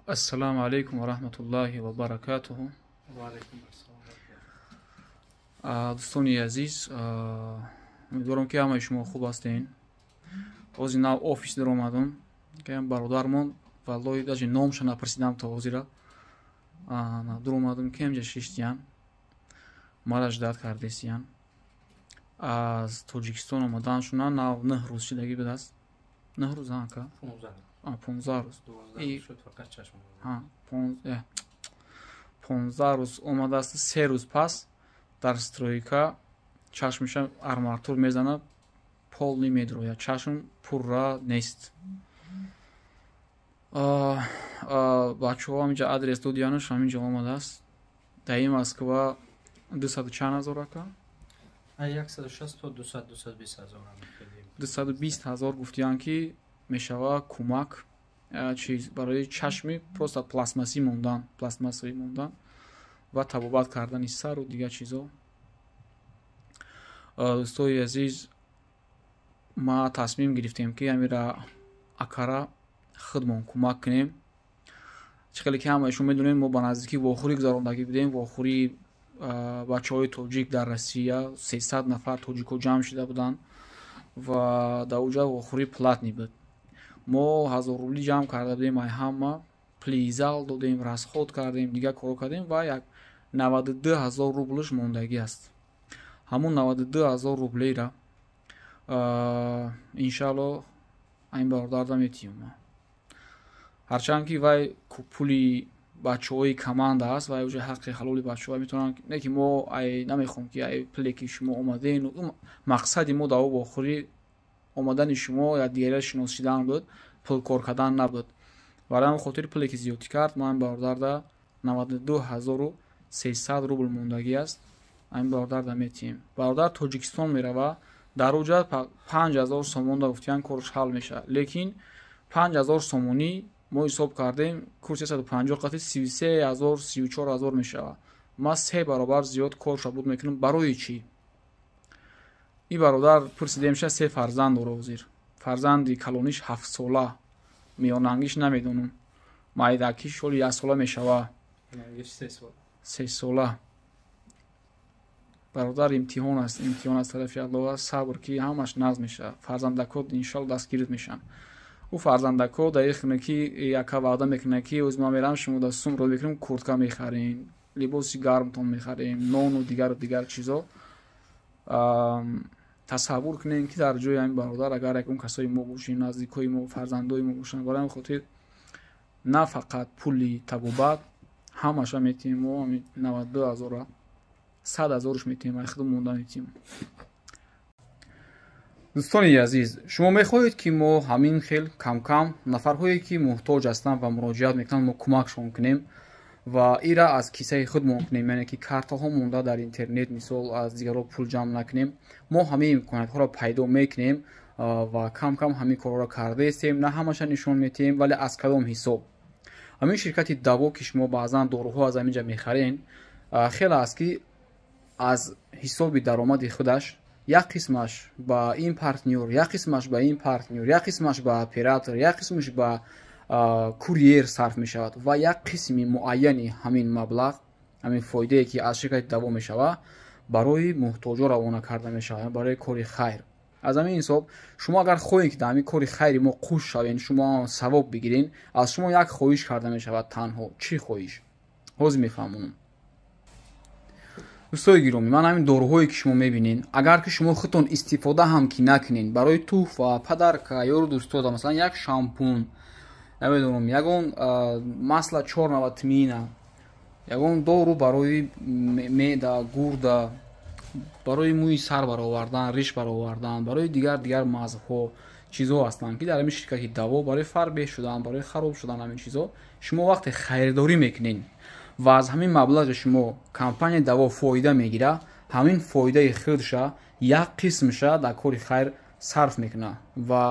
السلام علیکم و رحمت الله و برکاته. دوستان عزیز، امیدوارم که همه شما خوب هستین. از این آفیس در اومدم که برادرمون والله даже نامش نپرسیدم تا حاضر در اومدم که اینجا شیشتیان مرا جداد کردیسیان از تاجیکستان اومدن شونن نه روز شدگی به دست نه روز ها که 15 روز 15 روز اومده است. 3 روز پس در стройка чашмиша арматур мезанад, пол немедрояд, чашм пурра нест. бачаҳо ҳаминҷа адрес додиянаш ҳаминҷа омадааст. даи Москва 200 чанд ҳазор ака 160 то 220 ҳазор 220 ҳазор гуфтиян ки мешава кӯмак чиз барои чашми просто пластмассӣ мондан ва табобат кардани сару дигар чизо. дӯстои азиз, ма тасмим гирифтем ки амира акара худмон кӯмак кунем. чӣ ки ҳамаашон медонем мо ба наздикӣ вохӯрӣ гузарондагӣ будем. вохӯрӣ бачаҳои тоҷик дар Россия 300 нафар тоҷикҳо ҷамъ шуда буданд ва дар оҷа вохӯрӣ платни буд. мо 1000 рубли ҷамъ карда будем, ай ҳама плизал додем, расход кардем, дигар коро кардем ва як 92 000 рублиш мондагӣ аст. ҳамун 92 000 рублиро иншалло айн бародарда метиём. ҳарчанд ки вай пули бачаҳои команда аст, вай уҷа ҳаққи ҳалоли бачаҳо метавонад, не ки мо ай намехоҳем ки ай пуле ки шумо омаден, мақсади мо дар вохӯрӣ омадани шумо як дигаре шинос шудан буд, пул кор кардан набуд. вале ҳамин хотири пуле ки зиёдӣ кард, ман бародарда 92 300 рубл мондагӣ аст. айн бародарда метием. бародар тоҷикистон мерава, дар оҷа 5000 сомонда гуфтиян корш ҳал мешавад. лекин 5000 сомонӣ мо ҳисоб кардем курси 150 қати 33000 34000 мешавад. ма 3 баробар зиёд корша буд мекунам. барои чӣ? ин бародар пурсидемша 3 фарзанд дора ҳозир. фарзанди калониш 7 сола, миёнангиш намедонам, майдакиш соли 1 сола мешава, 3 сола. бародар имтиҳон аст, имтиҳон аз тарафи аллоҳ аст. сабр ки ҳамаш назм мешавад. фарзандакот иншалло дастгирид мешаванд. ӯ фарзандакҳо дар ихна ки яка ваъда мекунад ки ӯз ма мерам шумо дар сумро мекунем, куртка мехарем, либоси гармтон мехарем, нону дигар чизо. тасаввур кунем ки дар ҷои ҳамин бародар агар якон касои мо бошем, наздикои мо, фарзандои мо бошанд, барои ҳамин хотир на фақат пули табобат, ҳамаша метиҳем мо 92 000 100 000 метиҳем, ай худум монда метиҳем. дӯстони азиз, шумо мехоҳед ки мо ҳамин хел кам нафарҳое ки муҳтоҷ ҳастанд ва муроҷиат мекунанд мо кӯмакшон кунем ва ира аз кисаи худ монкунем, яъне ки картаҳо монда дар интернет, мисол аз дигарҳо пул ҷамъ накунем. мо ҳамаи имкониятҳоро пайдо мекунем ва кам ҳамин корро кардаестем. на ҳамаша нишон метиҳем, вале аз кадом ҳисоб. ҳамин ширкати даво ки шумо баъзан дороҳо аз ҳаминҷа мехарен, хеле аст ки аз ҳисоби даромади худаш як қисмаш ба ин партнёр, як қисмаш ба ин партнёр, як қисмаш ба оператор, як қисмаш ба курьер сарф мешавад ва як қисми муайяни ҳамин маблағ, ҳамин фоидае ки аз ширкати даво мешавад, барои муҳтоҷо равона карда мешавад, барои кори хайр. аз ҳамин ҳисоб шумо агар хоҳед ки дар ҳамин кори хайри мо қуш шавен, шумо савоб бигирен, аз шумо як хоҳиш карда мешавад танҳо. чӣ хоҳиш? ҳозир мефаҳмонам. дӯстои гиромӣ, ман ҳамин дороҳое ки шумо мебинен, агар ки шумо худтон истифода ҳам ки накунен, барои туҳфа, падарка, ёру дӯстода, масалан як шампун, намедонам, ягон масла 490 тмина, ягон дору барои меъда, гурда, барои мӯи сар баровардан, риш баровардан, барои дигар мазҳҳо чизҳо ҳастанд ки дар ҳамин ширкати даво барои фарбеҳ шудан, барои хароб шудан ҳамин чизҳо шумо вақте хайрдорӣ мекунен ва аз ҳамин маблағи шумо компанияи даво фоида мегира, ҳамин фоидаи худша як қисмша дар кори хайр сарф мекунад ва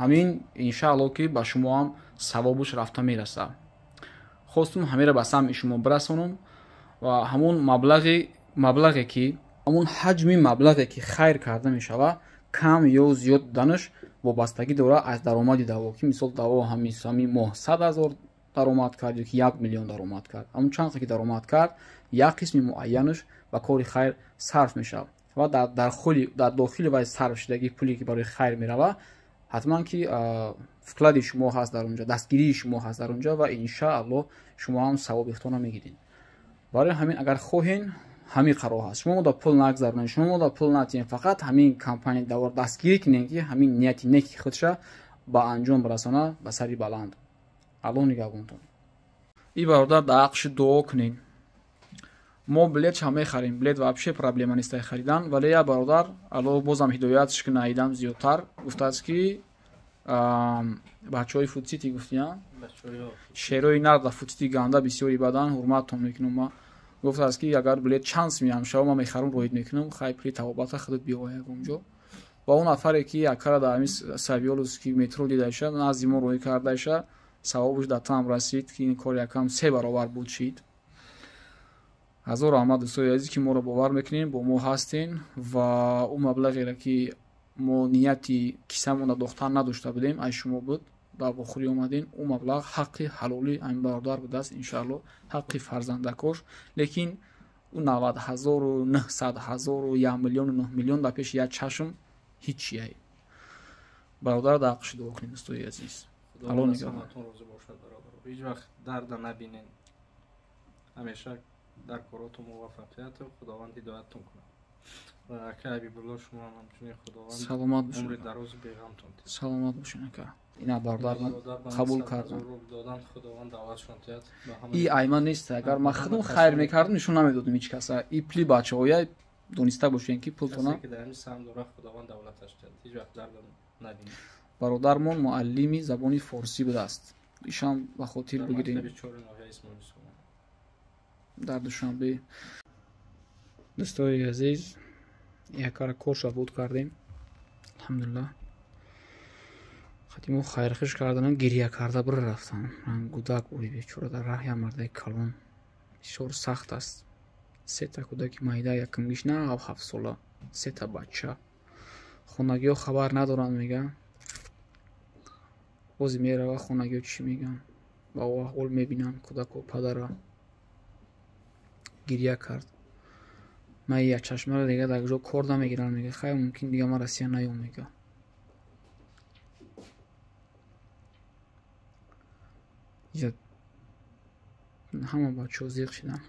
ҳамин иншаалло ки ба шумо ҳам савобуш рафта мерасад. хостум ҳамеро ба самъи шумо бирасонам ва ҳамун маблағе ки ҳамун ҳаҷми маблағе ки хайр карда мешавад, кам ё зиёд буданаш вобастагӣ дорад аз даромади даво, ки мисол даво ҳамин моҳ 100 000 даромад кард ё ки 1 миллион даромад кард, амн чанд ки даромад кард як қисми муайянаш ба кори хайр сарф мешавад ва дар дохили вай сарф шудагӣ пуле ки барои хайр мерава ҳатман ки вклади шумо ҳаст дар онҷо, дастгирии шумо ҳаст дар онҷо ва иншааллоҳ шумо ҳам савобихтона мегиред. барои ҳамин агар хоҳен ҳамин қарор ҳаст, шумо мода пул нагзаронед, шумо мода пул натиҳем, фақат ҳамин компания давор дастгирӣ кинед ки ҳамин нияти неки худша ба анҷом расона ба сари баланд. аллоҳ нигоҳбонтон. И бародар дар ҳаққи дуо кунед. мо билет ҳам мехарем, билет вообще проблема нест харидан, вале я бародар аллоҳ бозам ҳидоятш кунад идам зиёдтар гуфтааст ки бачаҳои футсити гуфтиям шерои нарда футсити ганда бисёри бадан ҳурматон мекунам. ма гуфтааст ки агар билет чанс миям шава ма мехарам роид мекунам хай при тавобата худут биёяг онҷо ва он нафаре ки якара дар ҳамин савиёлус ки метро дидаиша назди мо роӣ кардааиша савобуш дар там расид ки ин кор якам 3 баробар буд шид. ҳазор раҳмат дӯстои азиз ки моро бовар мекунед, бо мо ҳастен ва он маблағеро ки мо нияти кисамона дохтан надошта будем аз шумо буд дар вохӯрӣ омадем, он маблағ ҳаққи ҳалоли ҳамин бародар будааст иншааллоҳ, ҳаққи фарзандакош. лекин 90,000 900,000 1 миллион 9 миллион дар пеши як чашм ҳеҷ чияй. бародар дар ҳаққи дуо кунед дӯстои азиз. аллоҳ нигоҳбонтон розӣ бошад бародар. ҳеҷ вақт дарда набинед. ҳамеша дар коротон муваффақияту худованд ҳидояттон кунад. ва ака ҳабибулло шумо ҳам ҳамчунин худованд саломат бошед. умри дарозу беғамтон тед. саломат бошед ака. ина бародар ман қабул кардам. додан худованд давлатшон тед. и айма нест, агар ман худам хайр мекардам нишон намедодам ҳеҷ каса. и пули бачаҳоя дониста бошен ки пултона ки дар ҳамин сам дора худованд давлаташ тед. ҳеҷ вақт дарда набинед. бародармон муаллими забони форсӣ будааст. ишам ба хотир бигирем. дар душанбе дӯстои азиз якара корша буд кардем. алҳамдулиллаҳ. хати мо хайрхиш карданам гирия карда бир рафтам. ман гудак буди бечора дар раҳ я мардаи калон. бисёр сахт аст. 3 та кӯдаки майда, якумгиш на 7 сола, 3 та бача. хонагиҳо хабар надоранд мегӯянд. бози мерава хонагиҳо чӣ мегӯянд. ба аҳвол мебинанд кӯдако падара гирия кард. ман як чашмаро дига дар куҷо кор намегирам, мега хай мумкин дига ман Россия наём мега. ҳама бачаҳо зиқ шиданд.